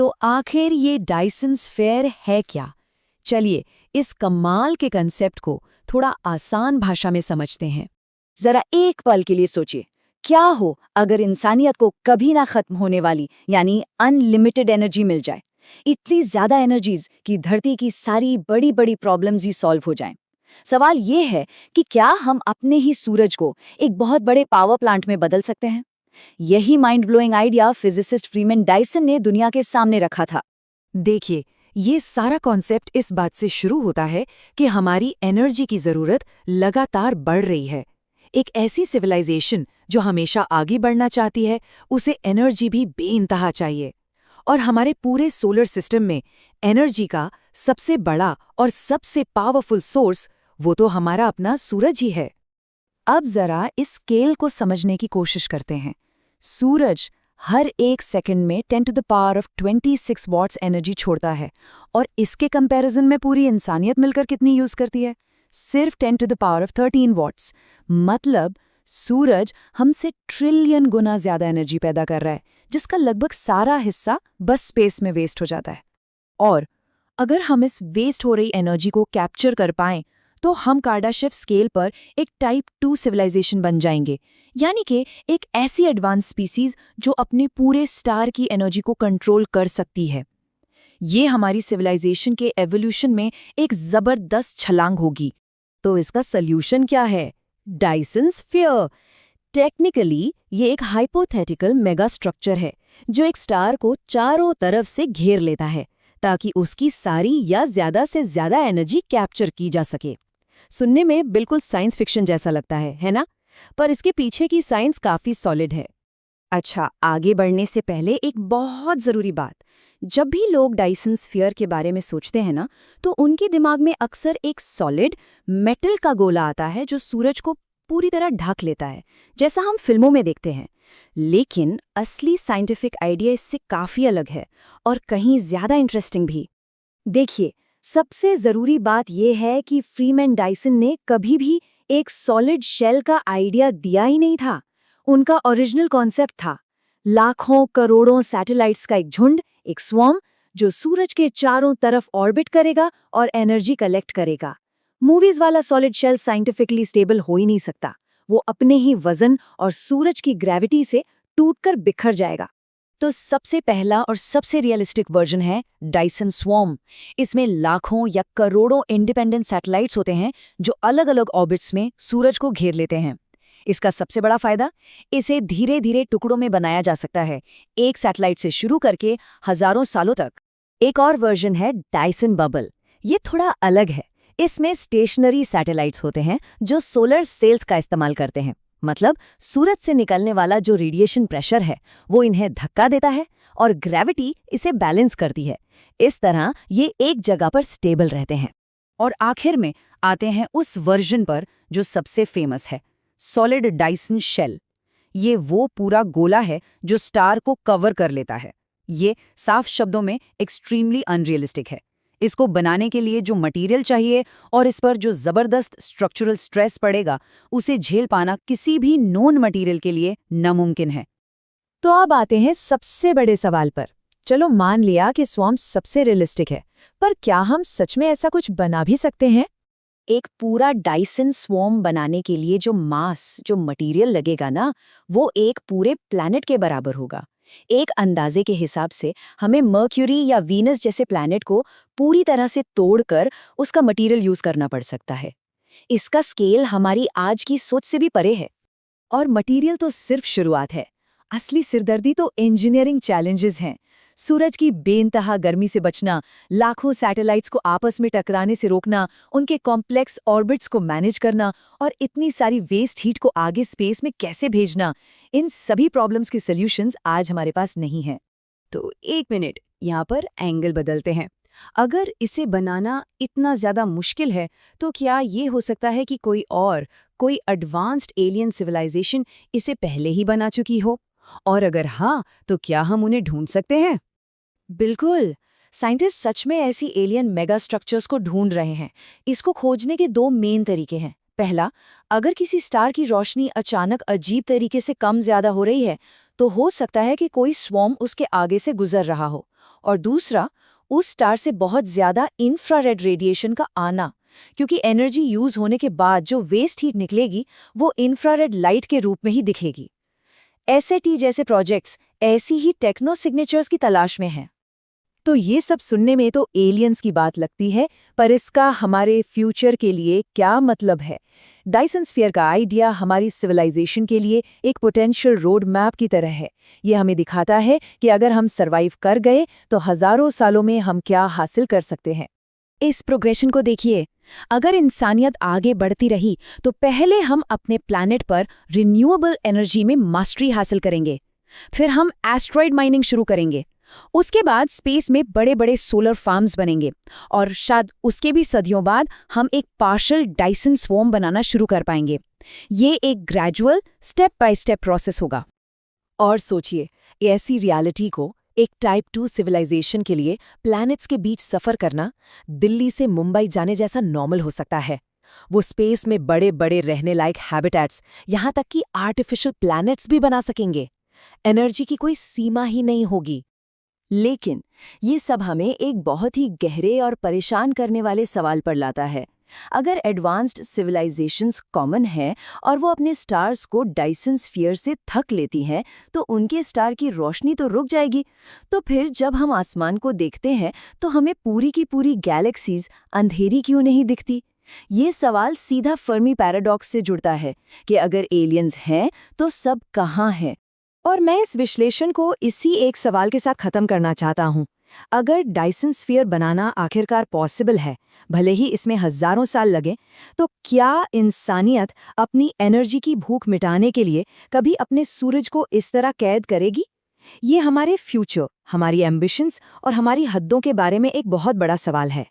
तो आखिर ये डायसन स्फीयर है क्या? चलिए इस कमाल के कंसेप्ट को थोड़ा आसान भाषा में समझते हैं। जरा एक पल के लिए सोचिए, क्या हो अगर इंसानियत को कभी ना खत्म होने वाली यानी अनलिमिटेड एनर्जी मिल जाए। इतनी ज्यादा एनर्जीज कि धरती की सारी बड़ी बड़ी प्रॉब्लम्स ही सॉल्व हो जाएं। सवाल ये है कि क्या हम अपने ही सूरज को एक बहुत बड़े पावर प्लांट में बदल सकते हैं? यही mind blowing idea physicist Freeman Dyson ने दुनिया के सामने रखा था। देखिए, ये सारा कॉन्सेप्ट इस बात से शुरू होता है कि हमारी एनर्जी की जरूरत लगातार बढ़ रही है। एक ऐसी सिविलाइजेशन जो हमेशा आगे बढ़ना चाहती है, उसे एनर्जी भी बेइंतहा चाहिए। और हमारे पूरे सोलर सिस्टम में एनर्जी का सबसे बड़ा और सबसे पावरफुल सोर्स वो तो हमारा अपना सूरज ही है। अब जरा इस स्केल को समझने की कोशिश करते हैं। सूरज हर एक सेकंड में 10 to the power of 26 watts energy छोड़ता है, और इसके कंपैरिजन में पूरी इंसानियत मिलकर कितनी यूज करती है? सिर्फ 10 to the power of 13 watts. मतलब सूरज हमसे ट्रिलियन गुना ज्यादा एनर्जी पैदा कर रहा है, जिसका लगभग सारा हिस्सा बस स्पेस में वेस्ट हो जाता है। और अगर हम इस वेस्ट हो रही एनर्जी को कैप्चर कर पाएं, तो हम कार्डाशेव स्केल पर एक टाइप 2 सिविलाइजेशन बन जाएंगे, यानी कि एक ऐसी एडवांस स्पीसीज जो अपने पूरे स्टार की एनर्जी को कंट्रोल कर सकती है। ये हमारी सिविलाइजेशन के एवोल्यूशन में एक जबरदस्त छलांग होगी। तो इसका सल्यूशन क्या है? Dyson sphere. टेक्निकली ये एक हाइपोथेटिकल मेगा स्ट्रक्चर है जो एक स्टार को चारों तरफ से घेर लेता है, ताकि उसकी सारी या ज्यादा से ज्यादा एनर्जी कैप्चर की जा सके। सुनने में बिल्कुल साइंस फिक्शन जैसा लगता है ना? पर इसके पीछे की साइंस काफी सॉलिड है। अच्छा, आगे बढ़ने से पहले एक बहुत जरूरी बात। जब भी लोग डायसन स्फीयर के बारे में सोचते हैं ना, तो उनके दिमाग में अक्सर एक सॉलिड मेटल का गोला आता है जो सूरज को पूरी तरह ढक लेता है, जैसा हम फिल्मों में देखते हैं। लेकिन असली साइंटिफिक आइडिया इससे काफी अलग है, और कहीं ज्यादा इंटरेस्टिंग भी। देखिए, सबसे जरूरी बात यह है कि फ्रीमैन डायसन ने कभी भी एक सॉलिड शेल का आइडिया दिया ही नहीं था। उनका ओरिजिनल कॉन्सेप्ट था लाखों करोड़ों सैटेलाइट्स का एक झुंड, एक स्वॉर्म, जो सूरज के चारों तरफ ऑर्बिट करेगा और एनर्जी कलेक्ट करेगा। मूवीज वाला सॉलिड शेल साइंटिफिकली स्टेबल हो ही नहीं सकता। वो अपने ही वजन और सूरज की ग्रेविटी से टूटकर बिखर जाएगा। तो सबसे पहला और सबसे रियलिस्टिक वर्जन है डायसन स्वॉर्म। इसमें लाखों या करोड़ों इंडिपेंडेंट सैटेलाइट्स होते हैं जो अलग अलग ऑर्बिट्स में सूरज को घेर लेते हैं। इसका सबसे बड़ा फायदा, इसे धीरे धीरे टुकड़ों में बनाया जा सकता है, एक सैटेलाइट से शुरू करके हजारों सालों तक। एक और वर्जन है डायसन बबल। ये थोड़ा अलग है। इसमें स्टेशनरी सैटेलाइट्स होते हैं जो सोलर सेल्स का इस्तेमाल करते हैं। मतलब सूरज से निकलने वाला जो रेडिएशन प्रेशर है वो इन्हें धक्का देता है और ग्रेविटी इसे बैलेंस करती है। इस तरह ये एक जगह पर स्टेबल रहते हैं। और आखिर में आते हैं उस वर्जन पर जो सबसे फेमस है, सॉलिड डायसन शेल। ये वो पूरा गोला है जो स्टार को कवर कर लेता है। ये साफ शब्दों में एक्सट्रीमली अनरियलिस्टिक है। इसको बनाने के लिए जो मटेरियल चाहिए और इस पर जो जबरदस्त स्ट्रक्चरल स्ट्रेस पड़ेगा, उसे झेल पाना किसी भी नोन मटेरियल के लिए नामुमकिन है। तो अब आते हैं सबसे बड़े सवाल पर। चलो मान लिया कि स्वॉर्म सबसे रियलिस्टिक है, पर क्या हम सच में ऐसा कुछ बना भी सकते हैं? एक पूरा डायसन स्वॉर्म बनाने के लिए जो मास, जो मटेरियल लगेगा ना, वो एक पूरे प्लैनेट के बराबर होगा। एक अंदाजे के हिसाब से हमें मर्क्यूरी या वीनस जैसे प्लैनेट को पूरी तरह से तोड़कर उसका मटेरियल यूज करना पड़ सकता है। इसका स्केल हमारी आज की सोच से भी परे है। और मटेरियल तो सिर्फ शुरुआत है। असली सिरदर्दी तो इंजीनियरिंग चैलेंजेस हैं। सूरज की बेइंतहा गर्मी से बचना, लाखों सैटेलाइट्स को आपस में टकराने से रोकना, उनके कॉम्प्लेक्स ऑर्बिट्स को मैनेज करना और इतनी सारी वेस्ट हीट को आगे स्पेस में कैसे भेजना, इन सभी प्रॉब्लम्स के सॉल्यूशंस आज हमारे पास नहीं हैं। तो एक मिनट, यहाँ पर एंगल बदलते हैं। अगर इसे बनाना इतना ज्यादा मुश्किल है, तो क्या ये हो सकता है कि कोई एडवांस्ड एलियन सिविलाइजेशन इसे पहले ही बना चुकी हो? और अगर हाँ, तो क्या हम उन्हें ढूंढ सकते हैं? बिल्कुल, साइंटिस्ट सच में ऐसी एलियन मेगा स्ट्रक्चर्स को ढूंढ रहे हैं। इसको खोजने के दो मेन तरीके हैं। पहला, अगर किसी स्टार की रोशनी अचानक अजीब तरीके से कम ज्यादा हो रही है, तो हो सकता है कि कोई स्वॉर्म उसके आगे से गुजर रहा हो और दूसरा, उस स्टार से बहुत ज्यादा इंफ्रारेड रेडिएशन का आना, क्योंकि एनर्जी यूज होने के बाद जो वेस्ट हीट निकलेगी वो इंफ्रारेड लाइट के रूप में ही दिखेगी। एसएटी जैसे प्रोजेक्ट्स ऐसी ही टेक्नो सिग्नेचर्स की तलाश में हैं। तो ये सब सुनने में तो एलियंस की बात लगती है, पर इसका हमारे फ्यूचर के लिए क्या मतलब है? डायसन स्फीयर का आइडिया हमारी सिविलाइजेशन के लिए एक पोटेंशियल रोड मैप की तरह है। ये हमें दिखाता है कि अगर हम सरवाइव कर गए तो हजारों सालों में हम क्या हासिल कर सकते हैं। इस प्रोग्रेशन को देखिए। अगर इंसानियत आगे बढ़ती रही तो पहले हम अपने प्लैनेट पर रिन्यूएबल एनर्जी में मास्टरी हासिल करेंगे, फिर हम एस्ट्रॉइड माइनिंग शुरू करेंगे, उसके बाद स्पेस में बड़े बड़े सोलर फार्म्स बनेंगे और शायद उसके भी सदियों बाद हम एक पार्शियल डायसन स्वॉर्म बनाना शुरू कर पाएंगे। ये एक gradual step by step process होगा। और सोचिए, ऐसी रियलिटी को एक टाइप 2 सिविलाइजेशन के लिए प्लैनेट्स के बीच सफर करना दिल्ली से मुंबई जाने जैसा नॉर्मल हो सकता है। वो स्पेस में बड़े बड़े रहने लायक हैबिटेट्स, यहाँ तक कि आर्टिफिशियल प्लैनेट्स भी बना सकेंगे। एनर्जी की कोई सीमा ही नहीं होगी। लेकिन ये सब हमें एक बहुत ही गहरे और परेशान करने वाले सवाल पर लाता है। अगर एडवांस्ड सिविलाइजेशंस कॉमन हैं और वो अपने स्टार्स को डायसन स्फीयर से थक लेती हैं, तो उनके स्टार की रोशनी तो रुक जाएगी। तो फिर जब हम आसमान को देखते हैं तो हमें पूरी की पूरी गैलेक्सीज अंधेरी क्यों नहीं दिखती? ये सवाल सीधा फर्मी पैराडॉक्स से जुड़ता है कि अगर एलियंस हैं तो सब कहाँ हैं? और मैं इस विश्लेषण को इसी एक सवाल के साथ खत्म करना चाहता हूँ। अगर डायसन स्फीयर बनाना आखिरकार पॉसिबल है, भले ही इसमें हजारों साल लगे, तो क्या इंसानियत अपनी एनर्जी की भूख मिटाने के लिए कभी अपने सूरज को इस तरह कैद करेगी? ये हमारे फ्यूचर, हमारी एम्बिशंस और हमारी हद्दों के बारे में एक बहुत बड़ा सवाल है।